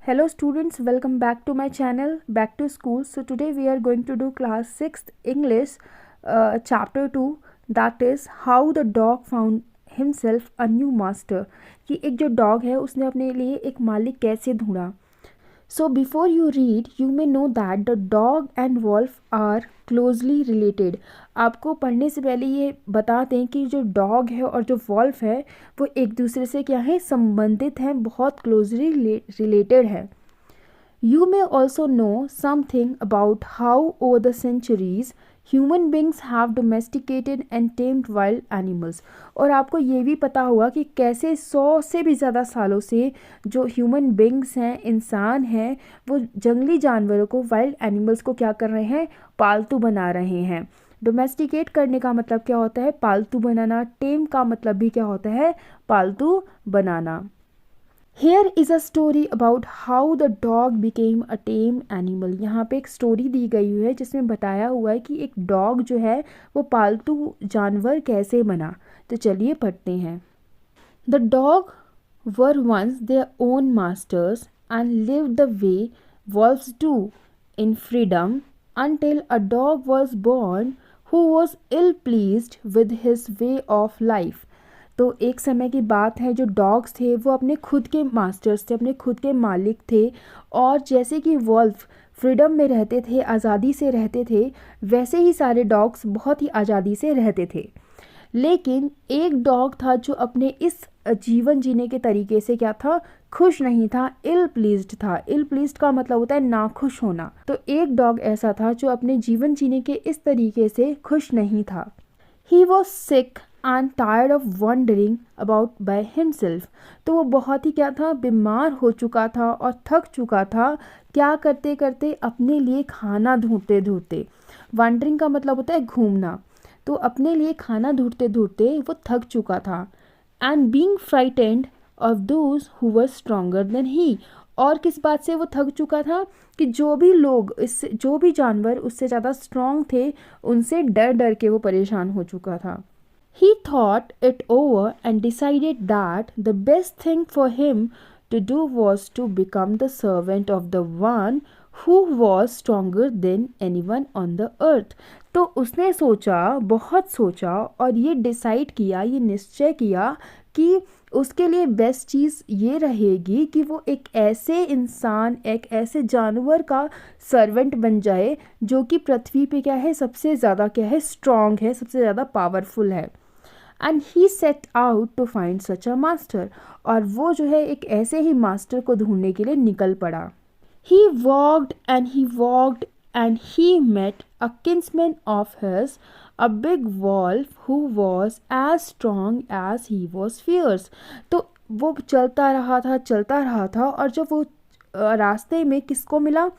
Hello students, welcome back to my channel, back to school. So today we are going to do class 6th English chapter 2, that is how the dog found himself a new master. कि एक जो dog है उसने अपने लिए एक मालिक कैसे ढूंढा. So before you read, you may know that the dog and wolf are closely related. आपको पढ़ने से पहले ये बता दें कि जो डॉग है और जो वॉल्फ है वो एक दूसरे से क्या है, संबंधित हैं, बहुत क्लोजली रिलेटेड है. You may also know something about how over the centuries human beings have domesticated and tamed wild animals. और आपको ये भी पता होगा कि कैसे 100 से भी ज़्यादा सालों से जो ह्यूमन बींग्स हैं, इंसान हैं, वो जंगली जानवरों को, वाइल्ड एनिमल्स को क्या कर रहे हैं, पालतू बना रहे हैं. डोमेस्टिकेट करने का मतलब क्या होता है, पालतू बनाना. टेम का मतलब भी क्या होता है, पालतू बनाना. Here is a story about how the dog became a tame animal. यहाँ पे एक स्टोरी दी गई हुई है जिसमें बताया हुआ है कि एक डॉग जो है वो पालतू जानवर कैसे बना. तो चलिए पढ़ते हैं. The dog were once their own masters and lived the way wolves do, in freedom, until a dog was born who was ill pleased with his way of life. तो एक समय की बात है, जो डॉग्स थे वो अपने खुद के मास्टर्स थे, अपने खुद के मालिक थे. और जैसे कि वॉल्फ फ्रीडम में रहते थे, आज़ादी से रहते थे, वैसे ही सारे डॉग्स बहुत ही आज़ादी से रहते थे. लेकिन एक डॉग था जो अपने इस जीवन जीने के तरीके से क्या था, खुश नहीं था, इल प्लीज्ड था. इल प्लीज्ड का मतलब होता है नाखुश होना. तो एक डॉग ऐसा था जो अपने जीवन जीने के इस तरीके से खुश नहीं था. He was sick and tired of wondering about by himself. तो वो बहुत ही क्या था, बीमार हो चुका था और थक चुका था, क्या करते करते, अपने लिए खाना ढूंढते ढूंढते. वंडरिंग का मतलब होता है घूमना. तो अपने लिए खाना ढूंढते ढूंढते वो थक चुका था. And being frightened of those who were stronger than he. और किस बात से वो थक चुका था, कि जो भी लोग, इससे जो भी जानवर उससे ज़्यादा स्ट्रॉन्ग थे, उनसे डर डर के वो परेशान हो चुका था. He thought it over and decided that the best thing for him to do was to become the servant of the one who was stronger than anyone on the earth. तो उसने सोचा, बहुत सोचा, और ये डिसाइड किया, ये निश्चय किया कि उसके लिए बेस्ट चीज़ ये रहेगी कि वो एक ऐसे इंसान, एक ऐसे जानवर का सर्वेंट बन जाए जो कि पृथ्वी पे क्या है, सबसे ज़्यादा क्या है, स्ट्रॉन्ग है, सबसे ज़्यादा पावरफुल है. And he set out to find such a master. और वो जो है एक ऐसे ही मास्टर को ढूंढने के लिए निकल पड़ा. He walked and he met a kinsman of his, a big wolf who was as strong as he was fierce. तो वो चलता रहा था और जब वो रास्ते में किसको मिला,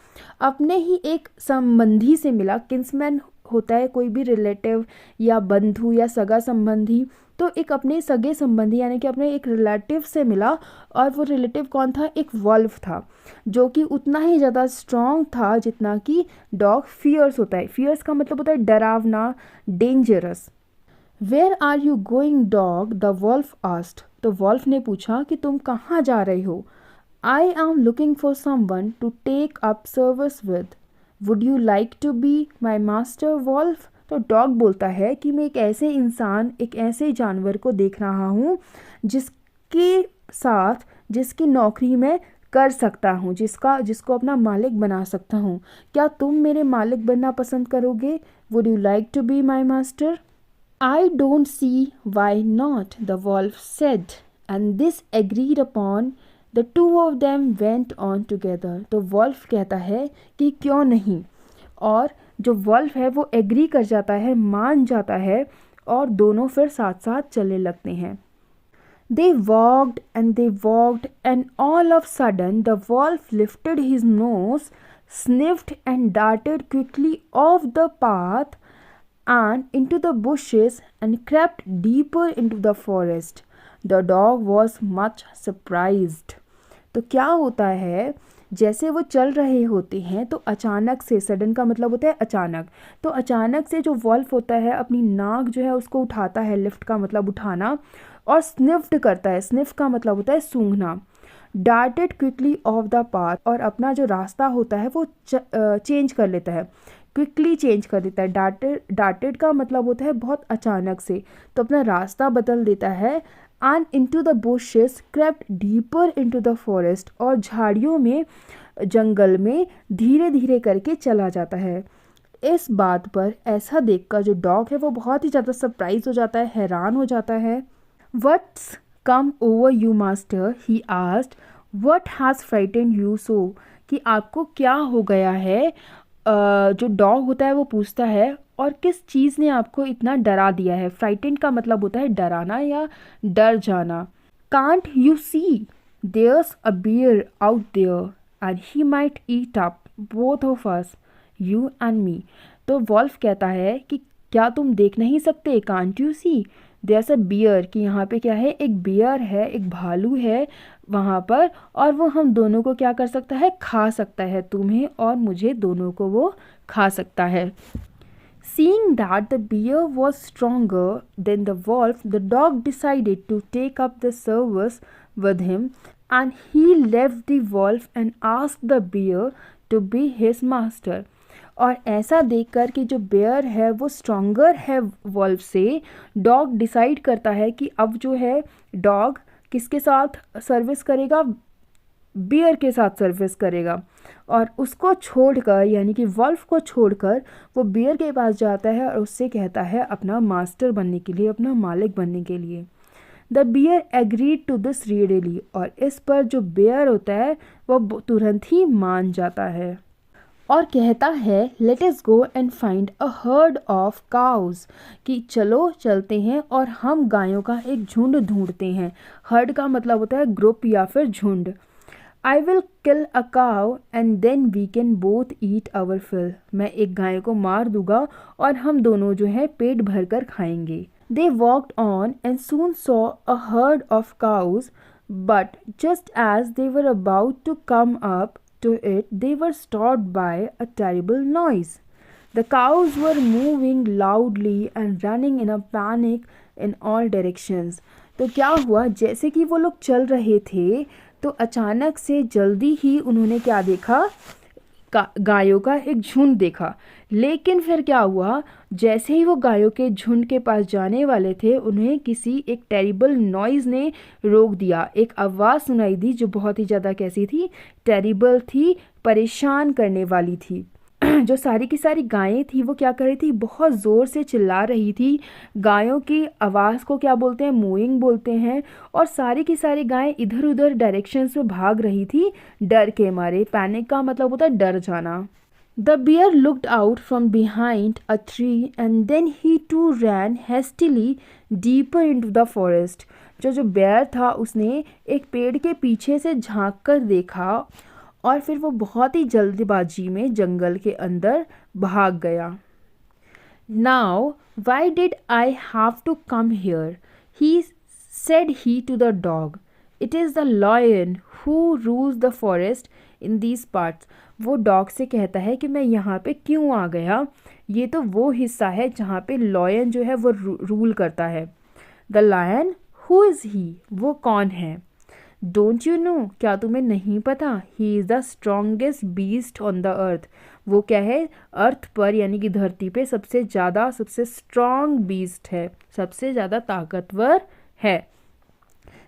अपने ही एक संबंधी से मिला. किन्समैन होता है कोई भी रिलेटिव या बंधु या सगा संबंधी. तो एक अपने सगे संबंधी यानी कि अपने एक रिलेटिव से मिला. और वो रिलेटिव कौन था, एक वॉल्फ था, जो कि उतना ही ज़्यादा स्ट्रॉन्ग था जितना कि डॉग फियर्स होता है. फियर्स का मतलब होता है डरावना, dangerous. Where are you going dog, the wolf asked. तो वॉल्फ ने पूछा कि तुम कहाँ जा रहे हो. I am looking for someone to take up service with. Would you like to be my master wolf. तो डॉग बोलता है कि मैं एक ऐसे इंसान, एक ऐसे जानवर को देख रहा हूँ जिसके साथ, जिसकी नौकरी मैं कर सकता हूँ, जिसको अपना मालिक बना सकता हूँ. क्या तुम मेरे मालिक बनना पसंद करोगे. Would you like to be my master. I don't see why not, the wolf said, and this agreed upon the two of them went on together. तो वॉल्फ कहता है कि क्यों नहीं, और जो वॉल्फ है वो एग्री कर जाता है, मान जाता है, और दोनों फिर साथ साथ चलने लगते हैं. They walked and all of sudden the wolf lifted his nose, sniffed and darted quickly off the path and into the bushes and crept deeper into the forest. The dog was much surprised. तो क्या होता है, जैसे वो चल रहे होते हैं तो अचानक से, सडन का मतलब होता है अचानक, तो अचानक से जो वॉल्फ होता है अपनी नाक जो है उसको उठाता है, लिफ्ट का मतलब उठाना, और स्निफ्ड करता है. स्निफ का मतलब होता है सूंघना. Darted quickly of the path, और अपना जो रास्ता होता है वो चेंज कर लेता है, क्विकली चेंज कर देता है। डार्टेड का मतलब होता है बहुत अचानक से, तो अपना रास्ता बदल देता है। And into the bushes crept deeper into the forest, और झाड़ियों में, जंगल में धीरे धीरे करके चला जाता है। इस बात पर ऐसा देखकर जो डॉग है वो बहुत ही ज़्यादा सरप्राइज हो जाता है, हैरान हो जाता है। What's come over you master, he asked. What has frightened you so, कि आपको क्या हो गया है। जो डॉग होता है वो पूछता है, और किस चीज़ ने आपको इतना डरा दिया है। फ्राइटेंड का मतलब होता है डराना या डर जाना। Can't you see there's a bear out there and he might eat up both of us, you and me. तो वॉल्फ कहता है कि क्या तुम देख नहीं सकते, can't you see there's a bear, कि यहाँ पे क्या है, एक बियर है, एक भालू है वहाँ पर, और वो हम दोनों को क्या कर सकता है, खा सकता है, तुम्हें और मुझे दोनों को वो खा सकता है। Seeing that the bear was stronger than the wolf, the dog decided to take up the service with him, and he left the wolf and asked the bear to be his master. और ऐसा देखकर कि जो bear है वो stronger है wolf से, dog decide करता है कि अब जो है डॉग किसके साथ सर्विस करेगा, बियर के साथ सर्विस करेगा। और उसको छोड़कर, यानी कि वॉल्फ को छोड़कर, वो बियर के पास जाता है और उससे कहता है अपना मास्टर बनने के लिए, अपना मालिक बनने के लिए। The bear agreed to this readily, और इस पर जो बियर होता है वो तुरंत ही मान जाता है और कहता है let us go and find a herd of cause, कि चलो चलते हैं और हम गायों का एक झुंड ढूंढते हैं। हर्ड का मतलब होता है ग्रुप या फिर झुंड। I will kill a cow and then we can both eat our fill, मैं एक गाय को मार दूंगा और हम दोनों जो है पेट भर कर खाएंगे। They walked on and soon saw a herd of cows, but just as they were about to come up to it, they were stopped by a terrible noise. The cows were moving loudly and running in a panic in all directions. तो क्या हुआ, जैसे कि वो लोग चल रहे थे तो अचानक से जल्दी ही उन्होंने क्या देखा, गायों का एक झुंड देखा। लेकिन फिर क्या हुआ, जैसे ही वो गायों के झुंड के पास जाने वाले थे, उन्हें किसी एक टेरिबल नॉइज़ ने रोक दिया। एक आवाज़ सुनाई दी जो बहुत ही ज़्यादा कैसी थी, टेरिबल थी, परेशान करने वाली थी। जो सारी की सारी गायें थी वो क्या कर रही थी, बहुत ज़ोर से चिल्ला रही थी। गायों की आवाज़ को क्या बोलते हैं, मूइंग बोलते हैं। और सारी की सारी गायें इधर उधर डायरेक्शंस में भाग रही थी डर के मारे। पैनिक का मतलब होता है डर जाना। The bear looked out from behind a tree and then he too ran hastily deeper into the forest. जो बेयर था उसने एक पेड़ के पीछे से झांक कर देखा और फिर वो बहुत ही जल्दबाजी में जंगल के अंदर भाग गया। Now, why did I have to come here? Said he to the dog. It is the lion who rules the forest in these parts. वो डॉग से कहता है कि मैं यहाँ पे क्यों आ गया, ये तो वो हिस्सा है जहाँ पे लॉयन जो है वो रूल करता है। द लायन, हु इज़ ही, वो कौन है। डोंट यू नो, क्या तुम्हें नहीं पता, he is the strongest beast on the अर्थ, वो क्या है, अर्थ पर यानी कि धरती पे सबसे स्ट्रॉन्ग बीस्ट है, सबसे ज़्यादा ताकतवर है।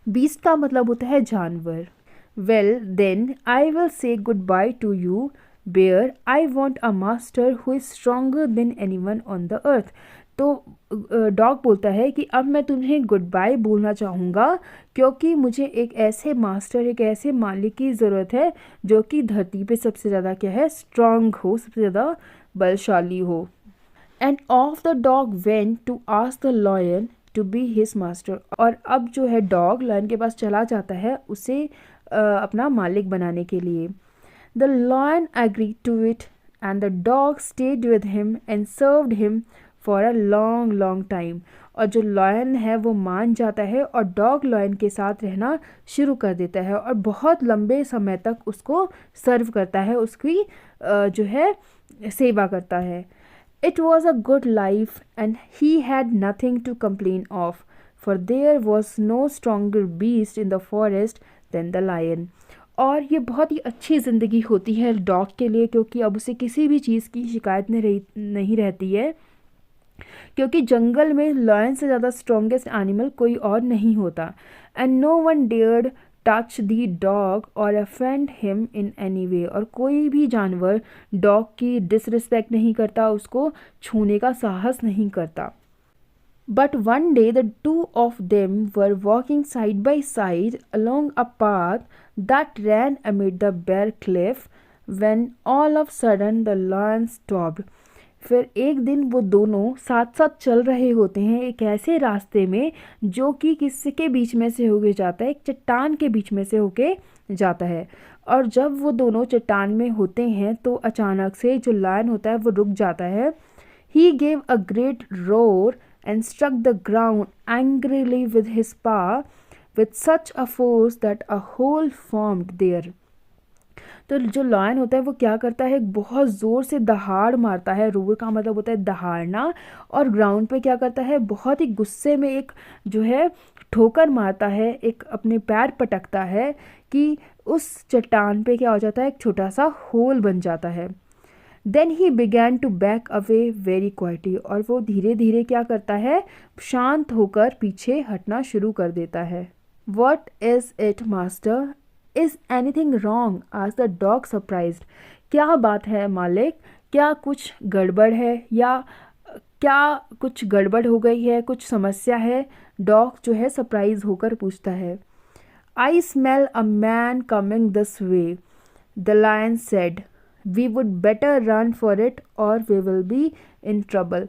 बीस्ट का मतलब होता है जानवर। Well, then I will say goodbye to you, bear. I want a master who is stronger than anyone on the earth. तो डॉग बोलता है कि अब मैं तुम्हें गुड बाय बोलना चाहूँगा, क्योंकि मुझे एक ऐसे मास्टर, एक ऐसे मालिक की ज़रूरत है जो कि धरती पे सबसे ज़्यादा क्या है, स्ट्रॉन्ग हो, सबसे ज़्यादा बलशाली हो। And off the dog went to ask the lion to be his master. और अब जो है डॉग लायन के पास चला जाता है उसे अपना मालिक बनाने के लिए। The lion agree to it and the dog stayed with him and served him for a long long time. और जो लॉयन है वो मान जाता है और डॉग लॉयन के साथ रहना शुरू कर देता है और बहुत लंबे समय तक उसको सर्व करता है, उसकी जो है सेवा करता है। It was a good life and he had nothing to complain of, for there was no stronger beast in the forest than the lion. और ये बहुत ही अच्छी ज़िंदगी होती है डॉग के लिए, क्योंकि अब उसे किसी भी चीज़ की शिकायत नहीं रहती है, क्योंकि जंगल में लायन से ज़्यादा स्ट्रॉन्गेस्ट एनिमल कोई और नहीं होता। And no one dared touch the dog और offend him in any way. और कोई भी जानवर डॉग की डिसरिस्पेक्ट नहीं करता, उसको छूने का साहस नहीं करता। But one day the two of them were walking side by side along a path that ran amid the bare cliff when all of a sudden the lion stopped. फिर एक दिन वो दोनों साथ साथ चल रहे होते हैं एक ऐसे रास्ते में जो कि किसके बीच में से होके जाता है, एक चट्टान के बीच में से होके जाता है। और जब वो दोनों चट्टान में होते हैं तो अचानक से जो लायन होता है वो रुक जाता है। He gave a great roar and struck the ground angrily with his paw with such a force that a hole formed there. तो जो लायन होता है वो क्या करता है, बहुत ज़ोर से दहाड़ मारता है। रोर का मतलब होता है दहाड़ना। और ग्राउंड पे क्या करता है, बहुत ही गुस्से में एक जो है ठोकर मारता है, एक अपने पैर पटकता है कि उस चट्टान पे क्या हो जाता है, एक छोटा सा होल बन जाता है। Then he began to back away very quietly. और वो धीरे धीरे क्या करता है, शांत होकर पीछे हटना शुरू कर देता है। What is it master, is anything wrong, आज द डॉग सरप्राइज्ड। क्या बात है मालिक, क्या कुछ गड़बड़ है, या क्या कुछ गड़बड़ हो गई है, कुछ समस्या है। डॉग जो है सरप्राइज होकर पूछता है। I smell a man coming this way, the lion said, we would better run for it और we will be in trouble.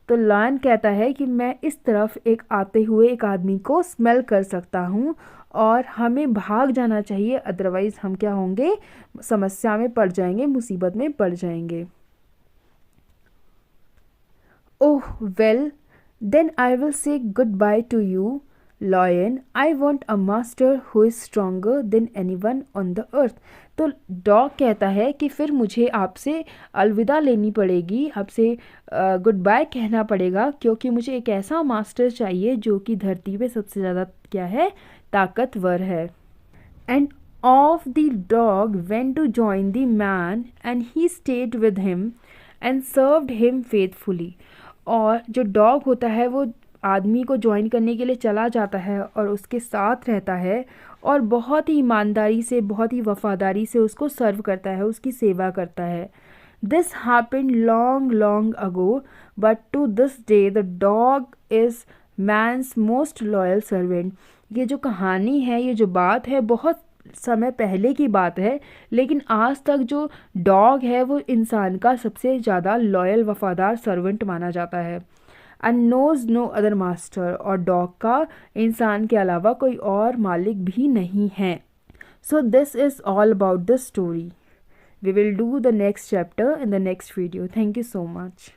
तो लायन कहता है कि मैं इस तरफ एक आते हुए एक आदमी को स्मेल कर सकता हूँ और हमें भाग जाना चाहिए, अदरवाइज़ हम क्या होंगे, समस्या में पड़ जाएंगे, मुसीबत में पड़ जाएंगे। Oh well then I will say good bye to you lion, I want a master who is stronger than anyone on the earth. तो डॉग कहता है कि फिर मुझे आपसे अलविदा लेनी पड़ेगी, आपसे गुड बाय कहना पड़ेगा, क्योंकि मुझे एक ऐसा मास्टर चाहिए जो कि धरती पे सबसे ज़्यादा क्या है, ताकतवर है। And off the dog went to join the man and he stayed with him and served him faithfully. और जो डॉग होता है वो आदमी को ज्वाइन करने के लिए चला जाता है और उसके साथ रहता है और बहुत ही ईमानदारी से, बहुत ही वफादारी से उसको सर्व करता है, उसकी सेवा करता है। This happened long long ago but to this day the dog is man's most loyal servant. ये जो कहानी है, ये जो बात है, बहुत समय पहले की बात है, लेकिन आज तक जो डॉग है वो इंसान का सबसे ज़्यादा लॉयल वफादार सर्वेंट माना जाता है। And knows no other master, और डॉग का इंसान के अलावा कोई और मालिक भी नहीं है। So this is all about this story. We will do the next chapter in the next video. Thank you so much.